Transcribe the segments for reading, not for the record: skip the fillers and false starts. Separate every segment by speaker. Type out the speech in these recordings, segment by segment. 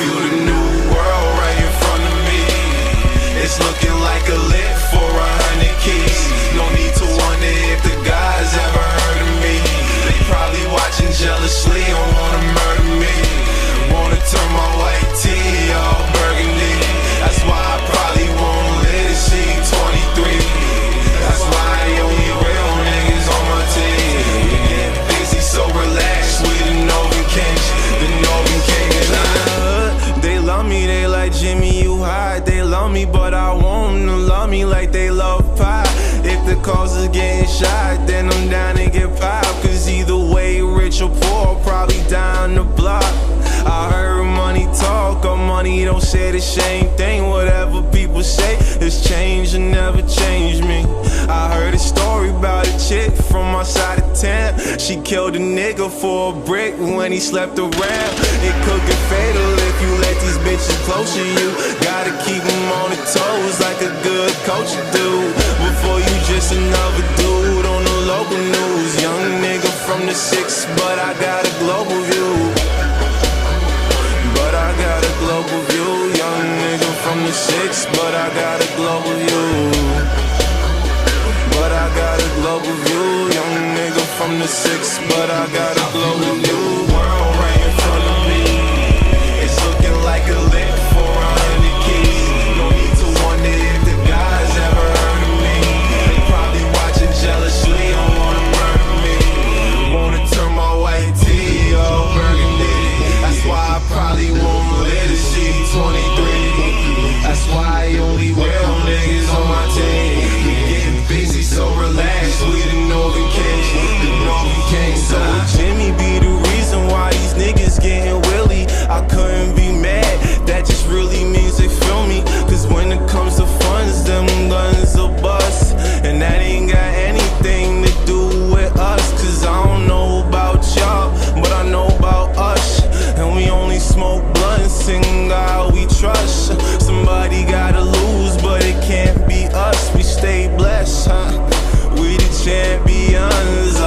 Speaker 1: feel the new world right in front of me. It's looking like a lift for 100 keys. No need to wonder if the guys ever heard of me. They probably watching jealously and wanna murder me. Wanna turn my white tee all burgundy. That's why I probably won't let it see 23. That's why only real niggas on my team. We get busy, so relax with the Northern Kings. The Northern Kings. They love me, they like Jimmy, you hot. They love me, but I want them to love me like they love pie. If the cause is getting shot, then I'm down to get popped. Cause either way, rich or poor, probably down the block. I heard money talk, or money don't say the same thing. Whatever people say, it's change and never change me. I heard a story about a chick from my side of town. She killed a nigga for a brick when he slept around. It could get fatal if you let these bitches close to you. Gotta keep them on the toes like a good coach do. Before you just another dude on the local news. Young nigga from the 6, but I got a global view. But I got a global view. Young nigga from the 6, but I got a global view. But I got a global view. Young nigga from the 6, but I got a global view. World right in front of me. It's looking like a lick for 100 keys. No need to wonder if the guys ever heard of me. They probably watching jealously and wanna murder me. Wanna turn my white tee all burgundy. That's why I probably won't let it see 23. That's why only real niggas on my team. We getting busy, so relax. We the Northern Kings, the Northern Kings. So Jimmy be the reason why these niggas getting willy. I couldn't be mad, that just really means they feel me. Cause when it comes to funds, them guns will bust. And that ain't got anything to do with us. Cause I don't know about y'all, but I know about us. And we only smoke blunt and sing God we trust. Somebody gotta lose, but it can't be us. We stay blessed, huh? We the champions,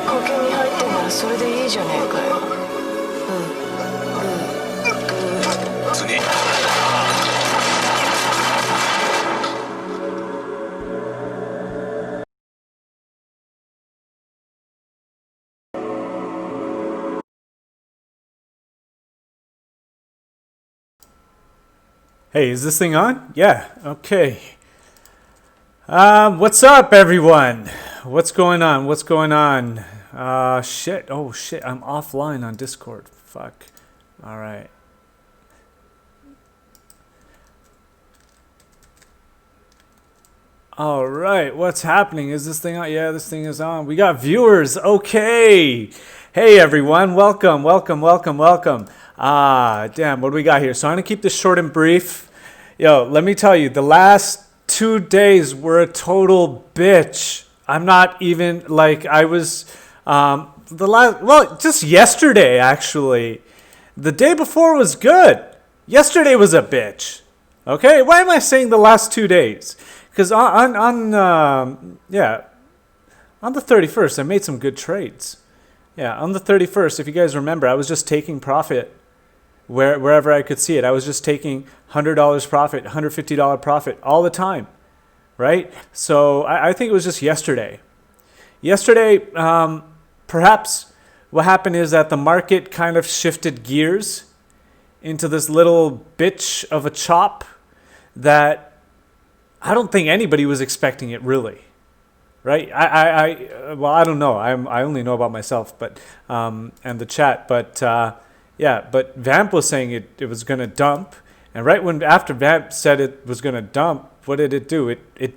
Speaker 2: 保険に入ってんならそれでいいじゃねえかよ。
Speaker 3: 次。
Speaker 4: Hey, is this thing on? Yeah, okay. What's up, everyone? What's going on? What's going on? Shit. Oh, shit. I'm offline on Discord. Fuck. All right. All right. What's happening? Is this thing on? Yeah, this thing is on. We got viewers. Okay. Hey, everyone. Welcome, welcome, welcome, welcome. Damn, what do we got here? So I'm going to keep this short and brief. Yo, let me tell you, the last 2 days were a total bitch. I'm not even, like, I was, just yesterday, actually. The day before was good. Yesterday was a bitch. Okay? Why am I saying the last 2 days? Because on the 31st, I made some good trades. Yeah, on the 31st, if you guys remember, I was just taking profit wherever I could see it. I was just taking $100 profit, $150 profit all the time, right? So I think it was just yesterday. Yesterday, perhaps what happened is that the market kind of shifted gears into this little bitch of a chop that I don't think anybody was expecting it, really. Right? I don't know. I only know about myself, but and the chat. But but Vamp was saying it was going to dump, and right after Vamp said it was going to dump, what did it do? It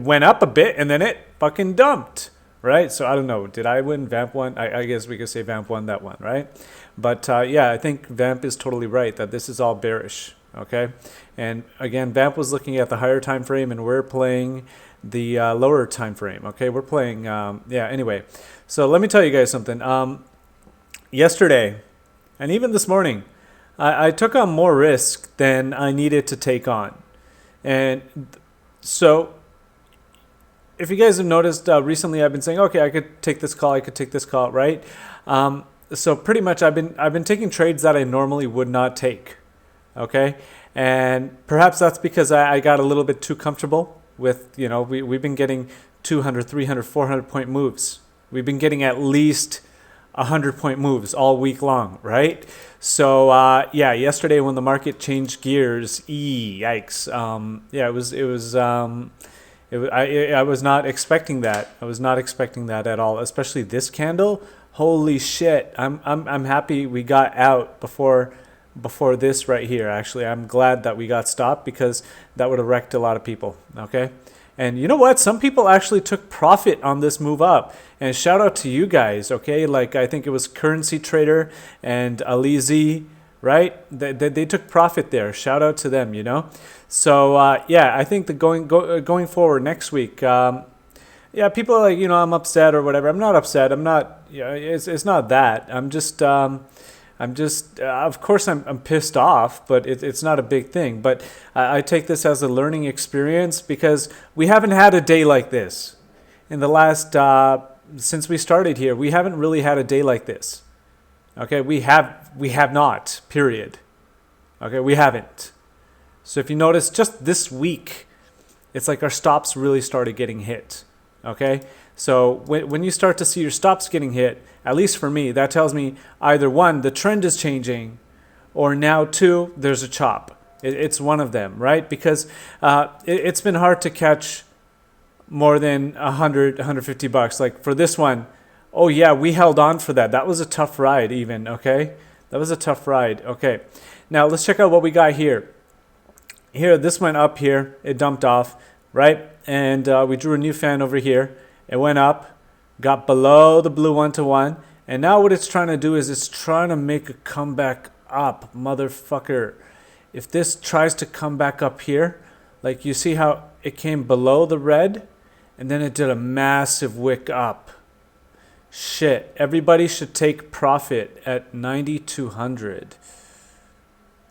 Speaker 4: went up a bit, and then it fucking dumped. Right? So I don't know. Did I win? Vamp won? I guess we could say Vamp won that one, right? But I think Vamp is totally right that this is all bearish. Okay, and again, Vamp was looking at the higher time frame, and we're playing the lower time frame. Okay, we're playing anyway, so let me tell you guys something. Yesterday and even this morning, I took on more risk than I needed to take on, and so if you guys have noticed recently, I've been saying, okay, I could take this call, I could take this call, right? So pretty much I've been taking trades that I normally would not take. Okay, and perhaps that's because I got a little bit too comfortable with, we've been getting 200, 300, 400 point moves. We've been getting at least 100 point moves all week long, right? So yeah, yesterday when the market changed gears, yikes. Yeah, I was not expecting that. I was not expecting that at all, especially this candle. Holy shit! I'm happy we got out before this right here. Actually, I'm glad that we got stopped because that would have wrecked a lot of people. Okay, and you know what? Some people actually took profit on this move up. And shout out to you guys. Okay, like I think it was Currency Trader and Alizi, right? They took profit there. Shout out to them. So yeah, I think going forward next week. Yeah, people are like, I'm upset or whatever. I'm not upset. I'm not. It's not that. I'm just. Of course, I'm pissed off, but it's not a big thing. But I take this as a learning experience because we haven't had a day like this in the last since we started here. We haven't really had a day like this. Okay, we have not. Period. Okay, we haven't. So if you notice, just this week, it's like our stops really started getting hit. Okay, so when you start to see your stops getting hit, at least for me, that tells me either one, the trend is changing, or now two, there's a chop. It's one of them, right? Because it's been hard to catch more than 100, 150 bucks. Like for this one, oh yeah, we held on for that. That was a tough ride even, okay? That was a tough ride, okay. Now let's check out what we got here. Here, this went up here. It dumped off, right? And we drew a new fan over here. It went up, got below the blue 1-to-1, and now what it's trying to do is it's trying to make a comeback up, motherfucker. If this tries to come back up here, like you see how it came below the red, and then it did a massive wick up. Shit, everybody should take profit at 9,200.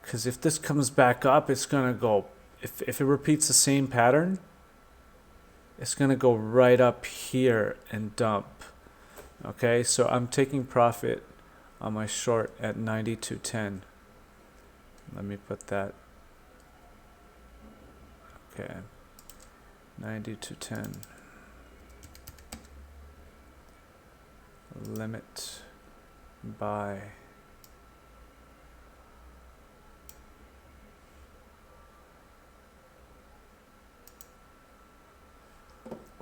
Speaker 4: Because if this comes back up, it's going to go, if it repeats the same pattern, it's going to go right up here and dump. Okay, so I'm taking profit on my short at 9,210. Let me put that. Okay, 9,210. Limit buy.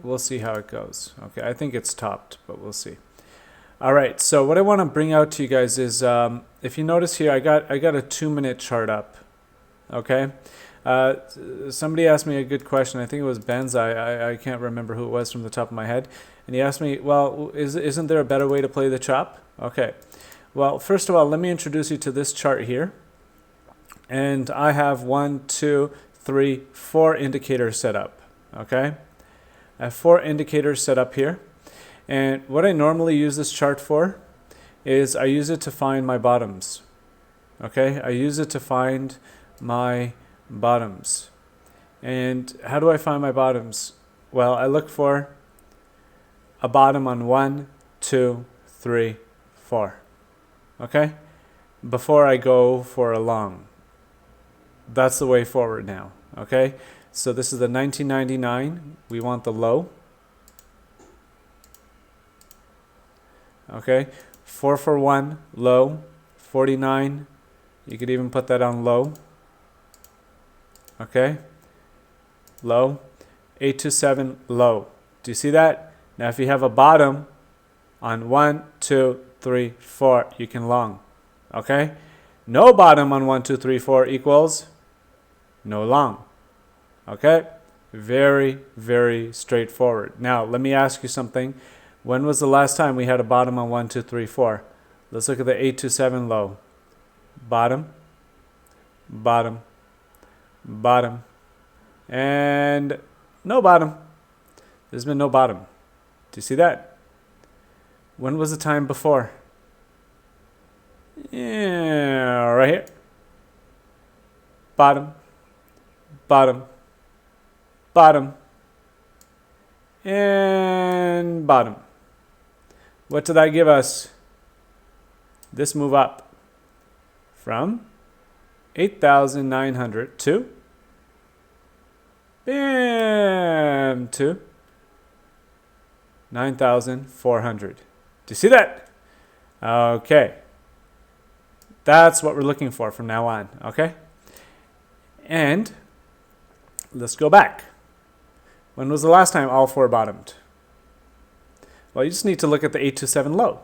Speaker 4: We'll see how it goes. Okay, I think it's topped, but we'll see. All right, so what I want to bring out to you guys is, if you notice here, I got a 2-minute chart up. Okay, somebody asked me a good question. I think it was Benz. I can't remember who it was from the top of my head, and he asked me, well, isn't there a better way to play the chop? Okay, well, first of all, let me introduce you to this chart here, and I have 1, 2, 3, 4 indicators set up. Okay. I have 4 indicators set up here, and what I normally use this chart for is I use it to find my bottoms. Okay, I use it to find my bottoms. And how do I find my bottoms? Well, I look for a bottom on 1, 2, 3, 4. Okay, before I go for a long. That's the way forward now. Okay. So this is the 1999. We want the low. Okay, 441 low, 49. You could even put that on low. Okay, low, 827 low. Do you see that? Now if you have a bottom on 1, 2, 3, 4, you can long. Okay, no bottom on 1, 2, 3, 4 equals no long. Okay, very, very straightforward. Now, let me ask you something. When was the last time we had a bottom on 1, 2, 3, 4? Let's look at the 827 low. Bottom, bottom, bottom, and no bottom. There's been no bottom. Do you see that? When was the time before? Yeah, right here. Bottom, bottom, bottom, and bottom. What did that give us? This move up from 8,900 to bam to 9,400. Do you see that? Okay. That's what we're looking for from now on, okay? And let's go back. When was the last time all four bottomed? Well, you just need to look at the 827 low,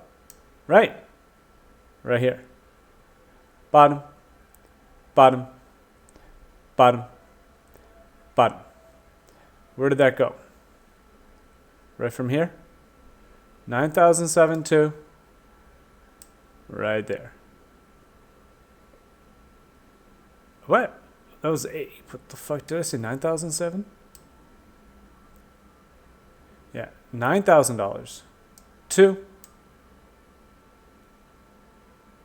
Speaker 4: right? Right here. Bottom, bottom, bottom, bottom. Where did that go? Right from here? 9,072. Right there. What? That was 8. What the fuck? Did I say 9,007? Yeah, $9,000 to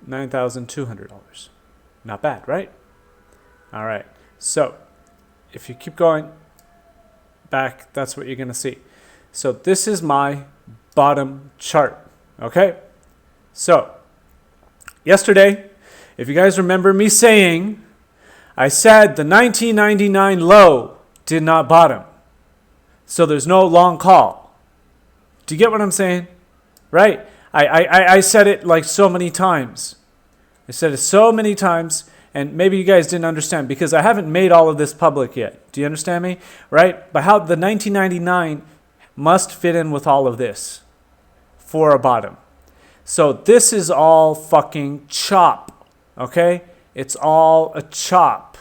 Speaker 4: $9,200. Not bad, right? All right. So if you keep going back, that's what you're going to see. So this is my bottom chart. Okay. So yesterday, if you guys remember me saying, I said the 1999 low did not bottom. So there's no long call. Do you get what I'm saying? Right? I said it like so many times. I said it so many times, and maybe you guys didn't understand because I haven't made all of this public yet. Do you understand me? Right? But how the 1999 must fit in with all of this for a bottom. So this is all fucking chop. Okay? It's all a chop.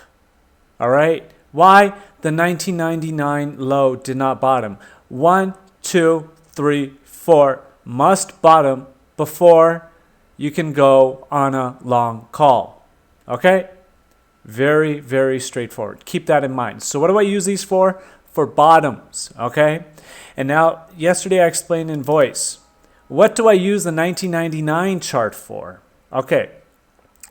Speaker 4: All right? Why? The 1999 low did not bottom. 1, 2, 3, 4 must bottom before you can go on a long call. Okay? Very, very straightforward. Keep that in mind. So what do I use these for? For bottoms. Okay? And now, yesterday I explained in voice. What do I use the 1999 chart for? Okay.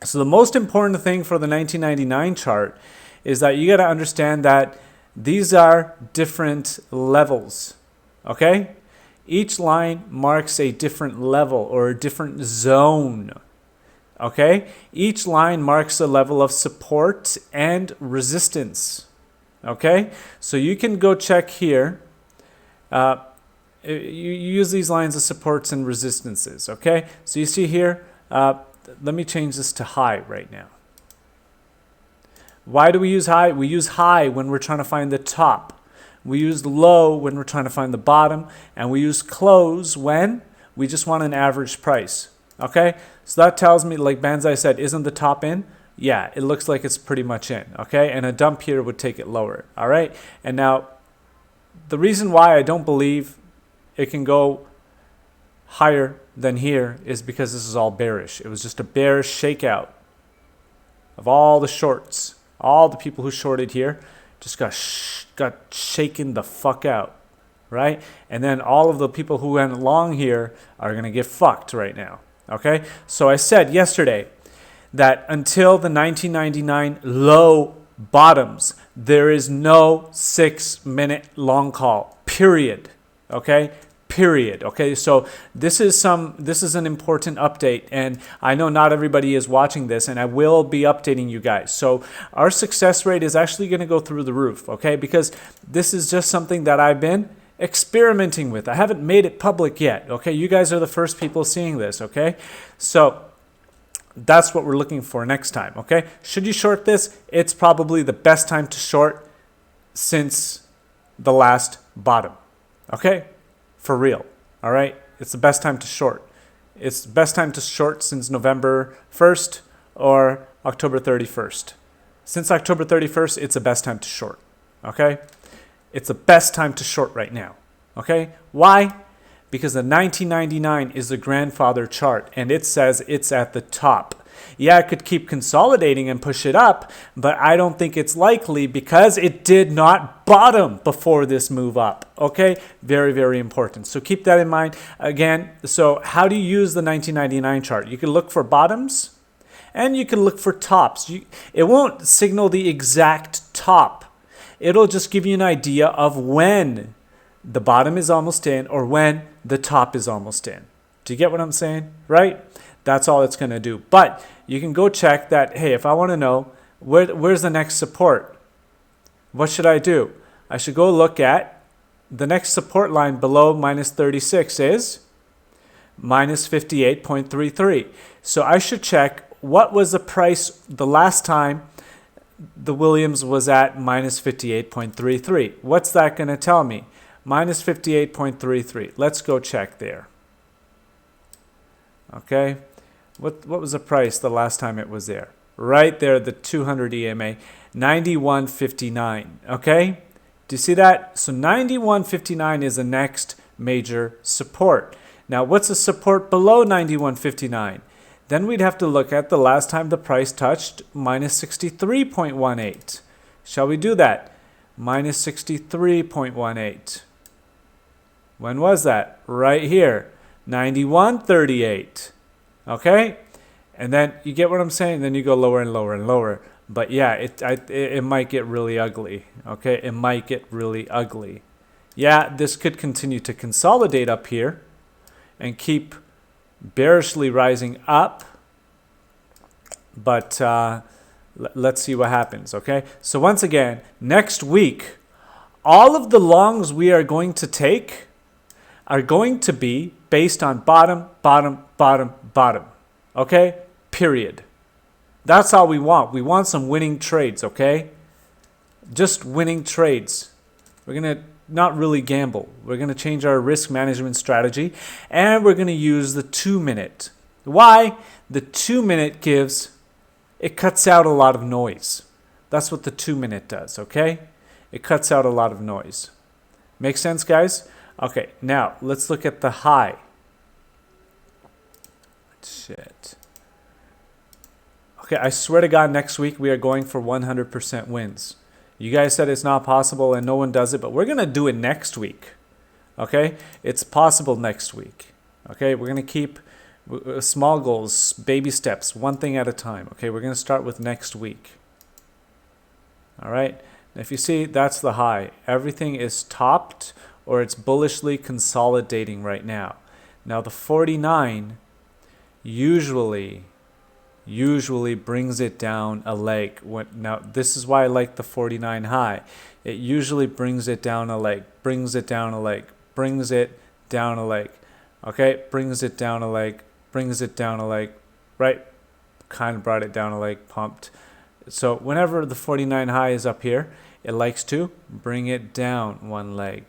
Speaker 4: So the most important thing for the 1999 chart is that you got to understand that these are different levels. Okay? Each line marks a different level or a different zone. Okay? Each line marks a level of support and resistance. Okay? So you can go check here. You use these lines as supports and resistances. Okay? So you see here, let me change this to high right now. Why do we use high? We use high when we're trying to find the top. We use low when we're trying to find the bottom. And we use close when we just want an average price. Okay? So that tells me, like Banzai said, isn't the top in? Yeah, it looks like it's pretty much in. Okay? And a dump here would take it lower. All right? And now, the reason why I don't believe it can go higher than here is because this is all bearish. It was just a bearish shakeout of all the shorts. All the people who shorted here just got shaken the fuck out, right? And then all of the people who went long here are going to get fucked right now, okay? So I said yesterday that until the 1999 low bottoms, there is no 6-minute long call, period, okay? Period. Okay, so this is an important update, and I know not everybody is watching this, and I will be updating you guys. So our success rate is actually going to go through the roof, okay? Because this is just something that I've been experimenting with. I haven't made it public yet, okay? You guys are the first people seeing this, okay? So that's what we're looking for next time, okay? Should you short this? It's probably the best time to short since the last bottom, okay? For real, all right? It's the best time to short. It's the best time to short since November 1st or October 31st. Since October 31st, it's the best time to short, okay? It's the best time to short right now, okay? Why? Because the 1999 is the grandfather chart, and it says it's at the top. Yeah, it could keep consolidating and push it up, but I don't think it's likely because it did not bottom before this move up. Okay, very, very important. So keep that in mind. Again, so how do you use the 1999 chart? You can look for bottoms and you can look for tops. It won't signal the exact top. It'll just give you an idea of when the bottom is almost in or when the top is almost in. Do you get what I'm saying? Right? That's all it's going to do. But you can go check that, hey, if I want to know where's the next support, what should I do? I should go look at the next support line below minus 36 is minus 58.33. So I should check what was the price the last time the Williams was at minus 58.33. What's that going to tell me? Minus 58.33. Let's go check there. Okay. What was the price the last time it was there? Right there, the 200 EMA, 91.59. Okay. Do you see that? So 91.59 is the next major support. Now, what's the support below 91.59? Then we'd have to look at the last time the price touched minus 63.18. Shall we do that? Minus 63.18. When was that? Right here. 91.38. Okay? And then you get what I'm saying? Then you go lower and lower and lower. But yeah, it might get really ugly. Okay? It might get really ugly. Yeah, this could continue to consolidate up here and keep bearishly rising up. But let's see what happens. Okay? So once again, next week, all of the longs we are going to take are going to be based on bottom, bottom, bottom, bottom. Okay? Period. That's all we want. We want some winning trades, okay? Just winning trades. We're going to not really gamble. We're going to change our risk management strategy, and we're going to use the 2-minute. Why? The 2-minute it cuts out a lot of noise. That's what the 2-minute does, okay? It cuts out a lot of noise. Make sense, guys? Okay, now let's look at the high. Shit. Okay, I swear to God, next week we are going for 100% wins. You guys said it's not possible and no one does it, but we're going to do it next week. Okay? It's possible next week. Okay? We're going to keep small goals, baby steps, one thing at a time. Okay? We're going to start with next week. All right? If you see, that's the high. Everything is topped or it's bullishly consolidating right now. Now the 49 usually brings it down a leg. Now this is why I like the 49 high. It usually brings it down a leg, brings it down a leg, brings it down a leg. Okay, brings it down a leg, brings it down a leg, right? Kind of brought it down a leg, pumped. So whenever the 49 high is up here, it likes to bring it down one leg.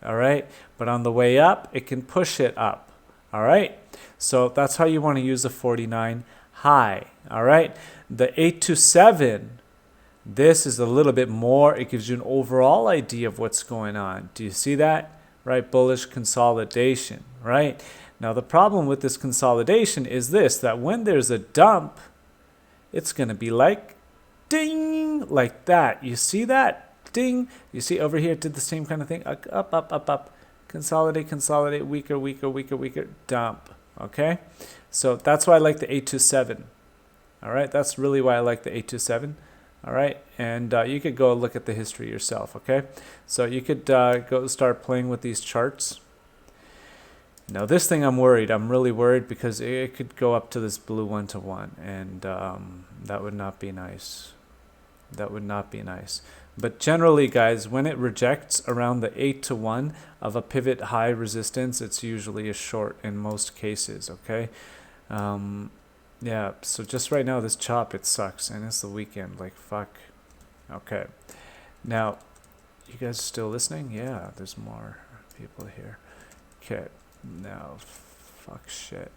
Speaker 4: All right, but on the way up, it can push it up. All right, so that's how you want to use the 49 high. All right, the 827, this is a little bit more. It gives you an overall idea of what's going on. Do you see that? Right, bullish consolidation. Right, now the problem with this consolidation is this, that when there's a dump, it's going to be like ding, like that. You see that? Ding. You see over here, it did the same kind of thing. Up, up, up, up. Consolidate, consolidate, weaker, weaker, weaker, weaker, dump. Okay? So that's why I like the 827. All right? That's really why I like the 827. All right? And you could go look at the history yourself. Okay? So you could go start playing with these charts. Now this thing I'm worried. I'm really worried because it could go up to this blue 1-to-1. And that would not be nice. That would not be nice. But generally, guys, when it rejects around the 8-to-1 of a pivot high resistance, it's usually a short in most cases, okay? Yeah, so just right now, this chop, it sucks. And it's the weekend, like, fuck. Okay. Now, you guys still listening? Yeah, there's more people here. Okay. Now, fuck shit.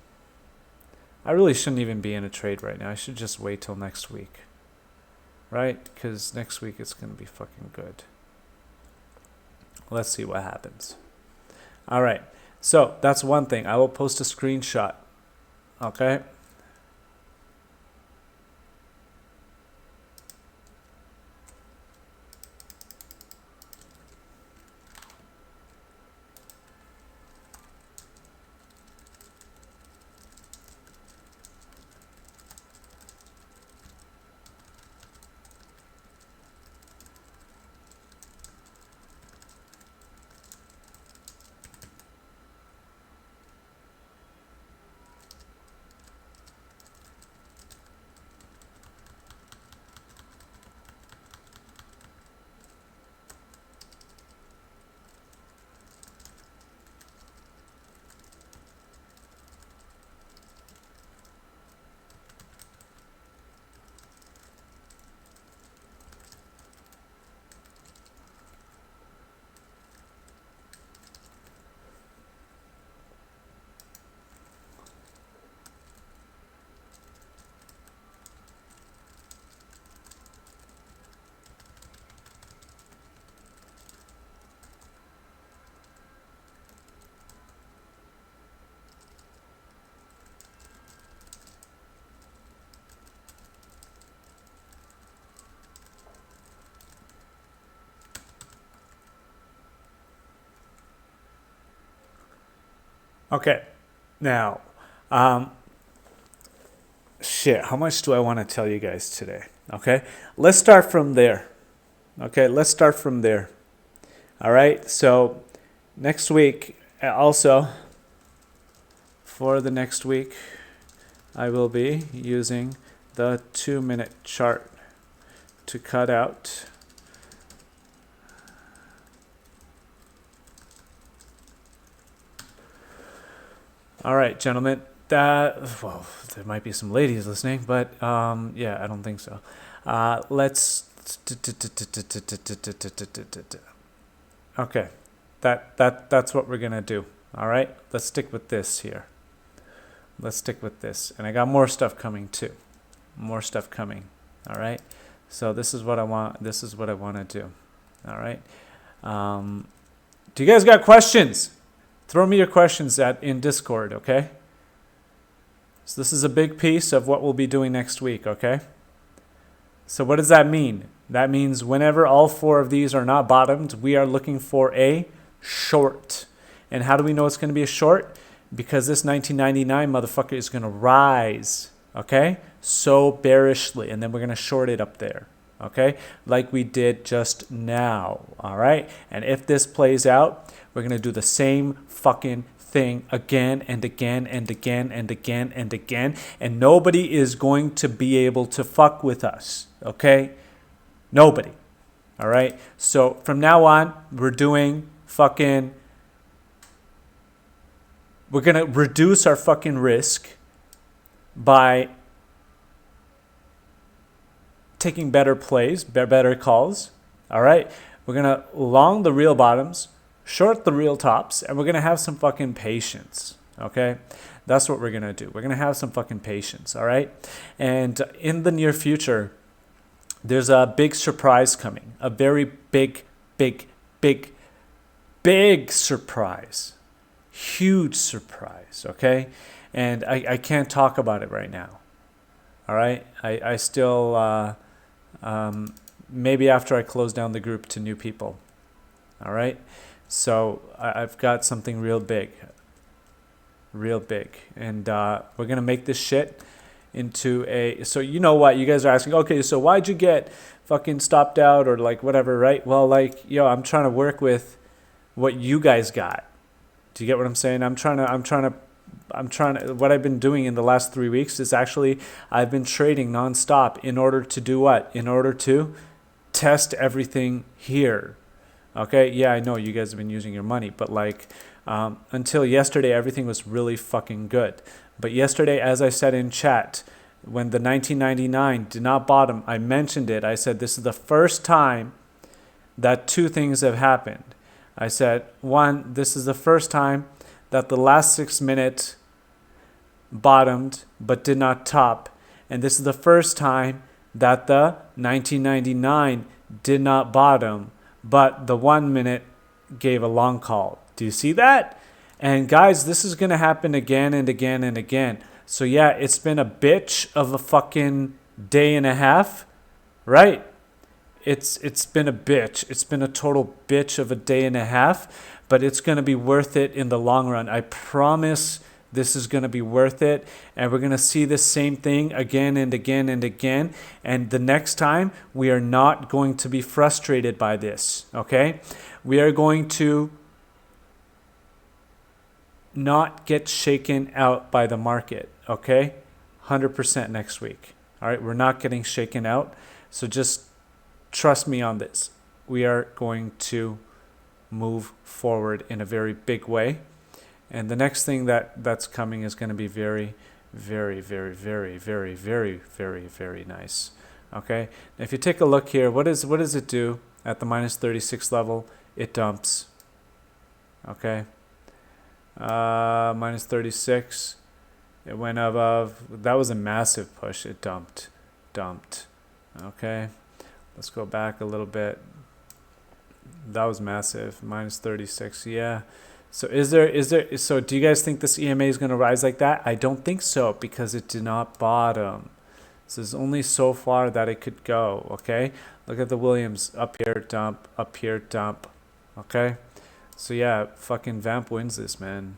Speaker 4: I really shouldn't even be in a trade right now. I should just wait till next week. Right? Because next week it's going to be fucking good. Let's see what happens. All right. So that's one thing. I will post a screenshot. Okay? Okay, now, shit, how much do I want to tell you guys today? Okay, let's start from there. Okay, let's start from there. All right, so next week, also, for the next week, I will be using the 2-minute chart to cut out all right, gentlemen. Well, there might be some ladies listening, but yeah, I don't think so. Let's. Okay, that's what we're gonna do. All right, let's stick with this here. Let's stick with this, and I got more stuff coming too. More stuff coming. All right, so this is what I want. This is what I want to do. All right. Do you guys got questions? Throw me your questions in Discord, okay? So this is a big piece of what we'll be doing next week, okay? So what does that mean? That means whenever all 4 of these are not bottomed, we are looking for a short. And how do we know it's going to be a short? Because this 1999 motherfucker is going to rise, okay? So bearishly, and then we're going to short it up there, okay? Like we did just now, all right? And if this plays out, we're going to do the same fucking thing again and again and again and again and again. And nobody is going to be able to fuck with us, okay? Nobody, all right? So from now on, we're doing fucking... We're going to reduce our fucking risk by taking better plays, better calls, all right? We're going to long the real bottoms, short the real tops, and we're going to have some fucking patience, okay? That's what we're going to do. We're going to have some fucking patience, all right? And in the near future, there's a big surprise coming, a very big surprise, huge surprise, okay? And I can't talk about it right now, all right? I still, maybe after I close down the group to new people, all right? So I've got something real big. And we're going to make this shit into a... So you know what? You guys are asking, okay, so why'd you get fucking stopped out or like whatever, right? Well, like, yo, I'm trying to work with what you guys got. Do you get what I'm saying? I'm trying to, what I've been doing in the last 3 weeks is actually I've been trading nonstop in order to do what? In order to test everything here. Okay, yeah, I know you guys have been using your money, but like until yesterday, everything was really fucking good. But yesterday, as I said in chat, when the 1999 did not bottom, I mentioned it. I said this is the first time that 2 things have happened. I said, 1, this is the first time that the last 6 minutes bottomed but did not top. And this is the first time that the 1999 did not bottom, but the 1 minute gave a long call. Do you see that? And guys, this is going to happen again and again and again. So yeah, it's been a bitch of a fucking day and a half, right? It's been a bitch. It's been a total bitch of a day and a half, but it's going to be worth it in the long run. I promise this is going to be worth it, and we're going to see the same thing again and again and again. And the next time, we are not going to be frustrated by this, okay? We are going to not get shaken out by the market, okay? 100% next week, all right? We're not getting shaken out, so just trust me on this. We are going to move forward in a very big way. And the next thing that's coming is going to be very, very, very, very, very, very, very, very nice. Okay? Now if you take a look here, what does it do at the minus 36 level? It dumps. Okay? Minus 36. It went above. That was a massive push. It dumped. Okay? Let's go back a little bit. That was massive. Minus 36. Yeah. So so do you guys think this EMA is going to rise like that? I don't think so, because it did not bottom. So there's only so far that it could go, okay? Look at the Williams. Up here, dump. Up here, dump. Okay? So yeah, fucking Vamp wins this, man.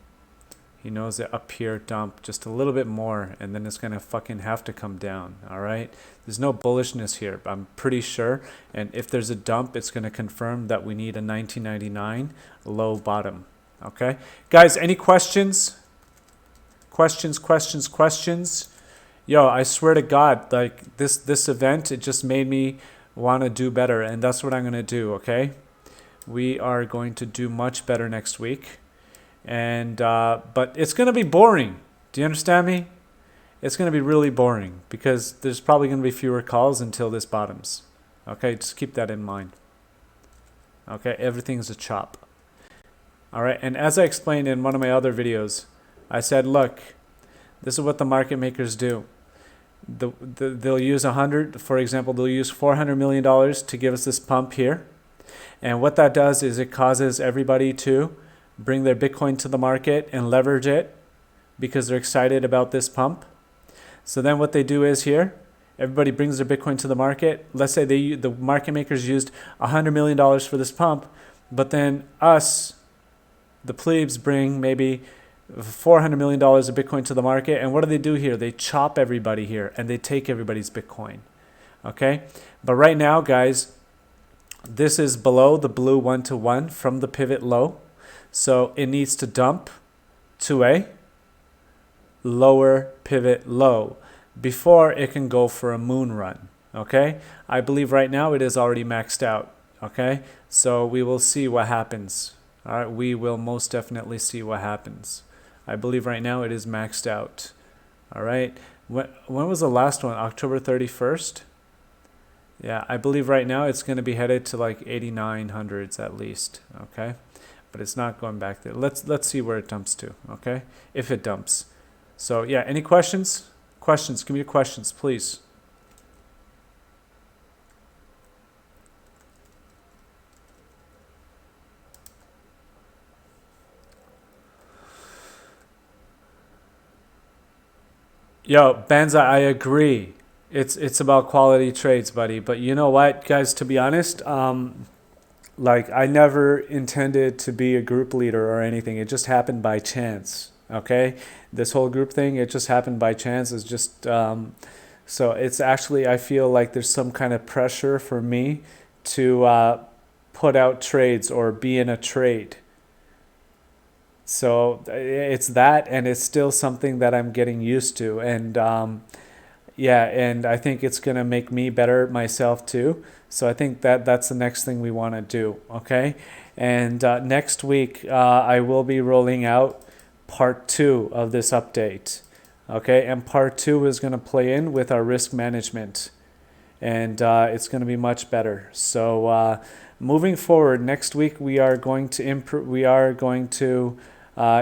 Speaker 4: He knows that up here dump just a little bit more, and then it's gonna fucking have to come down. All right, there's no bullishness here, I'm pretty sure. And if there's a dump, it's gonna confirm that we need a 1999 low bottom. Okay, guys, any questions? Questions? Yo, I swear to God, like this event, it just made me want to do better, and that's what I'm gonna do. Okay, we are going to do much better next week. And but it's gonna be boring. Do you understand me? It's gonna be really boring because there's probably gonna be fewer calls until this bottoms. Okay, just keep that in mind. Okay, everything's a chop. All right, and as I explained in one of my other videos, I said, look, this is what the market makers do. They'll use 100, for example, they'll use $400 million to give us this pump here, and what that does is it causes everybody to bring their Bitcoin to the market and leverage it because they're excited about this pump. So then what they do is here, everybody brings their Bitcoin to the market. Let's say the market makers used $100 million for this pump, but then us, the plebes, bring maybe $400 million of Bitcoin to the market. And what do? Here? They chop everybody here and they take everybody's Bitcoin. Okay? But right now, guys, this is below the blue 1-to-1 from the pivot low. So it needs to dump to a lower pivot low before it can go for a moon run. Okay, I believe right now it is already maxed out. Okay, so we will see what happens. All right, we will most definitely see what happens. I believe right now it is maxed out. All right, when was the last one? October 31st. Yeah, I believe right now it's going to be headed to like 8900s at least. Okay. But it's not going back there. Let's see where it dumps to, okay? If it dumps. So yeah, any questions? Questions, give me your questions, please. Yo, Banza, I agree. It's about quality trades, buddy. But you know what, guys, to be honest, like, I never intended to be a group leader or anything. It just happened by chance, okay? This whole group thing, it just happened by chance. It's just, so it's actually, I feel like there's some kind of pressure for me to put out trades or be in a trade. So it's that, and it's still something that I'm getting used to. And yeah, and I think it's going to make me better myself too. So I think that's the next thing we want to do, okay? And next week, I will be rolling out part 2 of this update, okay? And part 2 is going to play in with our risk management, and it's going to be much better. So moving forward, next week we are going to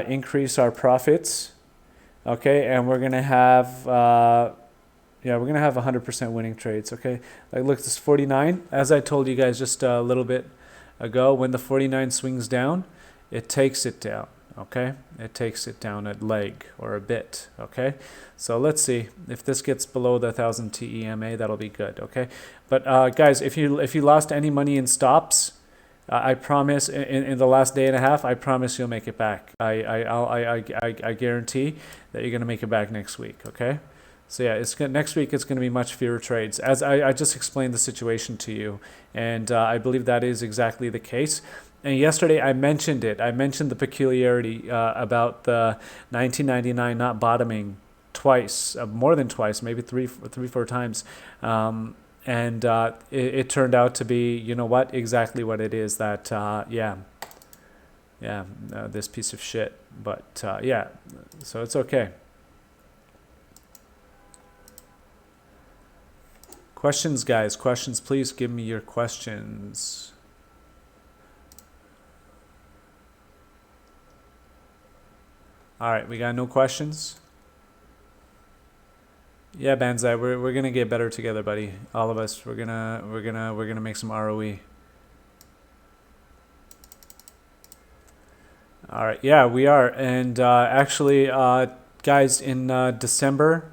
Speaker 4: increase our profits, okay? And we're going to have yeah, we're going to have 100% winning trades, okay? Like, look, this 49, as I told you guys just a little bit ago, when the 49 swings down, it takes it down, okay? It takes it down a leg or a bit, okay? So let's see. If this gets below the 1000 TEMA, that'll be good, okay? But guys, if you lost any money in stops, I promise in the last day and a half, I promise you'll make it back. I guarantee that you're going to make it back next week, okay? So yeah, next week it's going to be much fewer trades, as I just explained the situation to you, and I believe that is exactly the case. And yesterday I mentioned it. I mentioned the peculiarity about the 1999 not bottoming twice, more than twice, maybe three, 4 times, and it turned out to be, you know what, exactly what it is. That this piece of shit. But yeah, so it's okay. Questions, guys. Questions, please give me your questions. All right, we got no questions. Yeah, Banzai, we're gonna get better together, buddy. All of us. We're gonna make some ROE. All right, yeah, we are. And actually, guys, in December,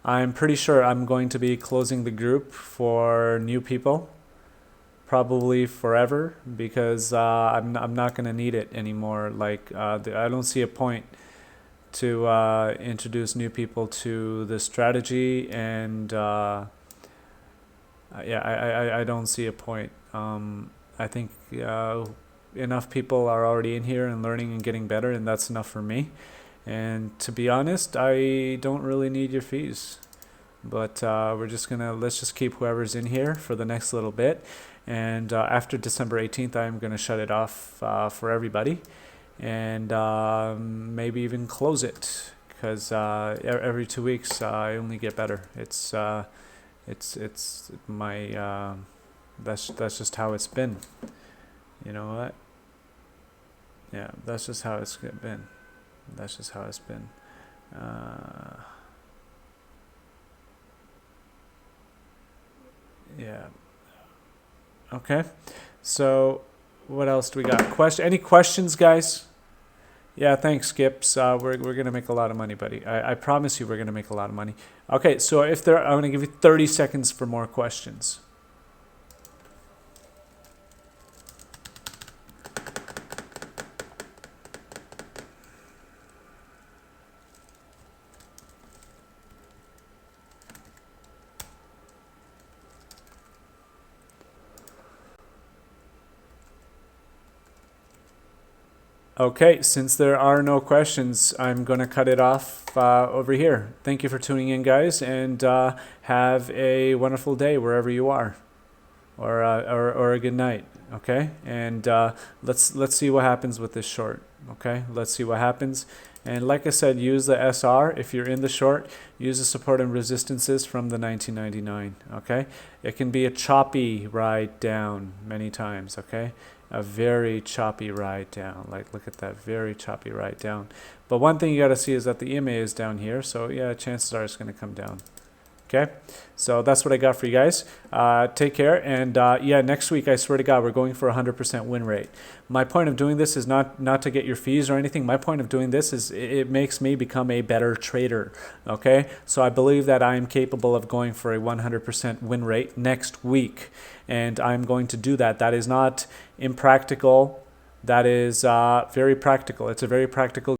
Speaker 4: I'm pretty sure I'm going to be closing the group for new people, probably forever, because I'm not going to need it anymore. Like, I don't see a point to introduce new people to the strategy, and I don't see a point. I think enough people are already in here and learning and getting better, and that's enough for me. And to be honest, I don't really need your fees. But let's just keep whoever's in here for the next little bit. And after December 18th, I'm going to shut it off for everybody. And maybe even close it. Because every 2 weeks, I only get better. It's my, that's just how it's been. You know what? Yeah, that's just how it's been. That's just how it's been. Yeah. Okay. So, what else do we got? Any questions, guys? Yeah, thanks, Skips. We're gonna make a lot of money, buddy. I promise you, we're gonna make a lot of money. Okay. So I'm gonna give you 30 seconds for more questions. Okay, since there are no questions, I'm going to cut it off over here. Thank you for tuning in, guys, and have a wonderful day wherever you are, or a good night. Okay, and let's see what happens with this short. Okay, let's see what happens. And like I said, use the SR if you're in the short. Use the support and resistances from the 1999. Okay, it can be a choppy ride down many times. Okay. A very choppy ride down. Like, look at that, very choppy ride down. But one thing you got to see is that the EMA is down here, so yeah, chances are it's going to come down. Okay, so that's what I got for you guys. Take care, and yeah, next week, I swear to God, we're going for 100% win rate. My point of doing this is not to get your fees or anything. My point of doing this is it makes me become a better trader. Okay, so I believe that I am capable of going for a 100% win rate next week, and I'm going to do that. That is not impractical. That is very practical. It's a very practical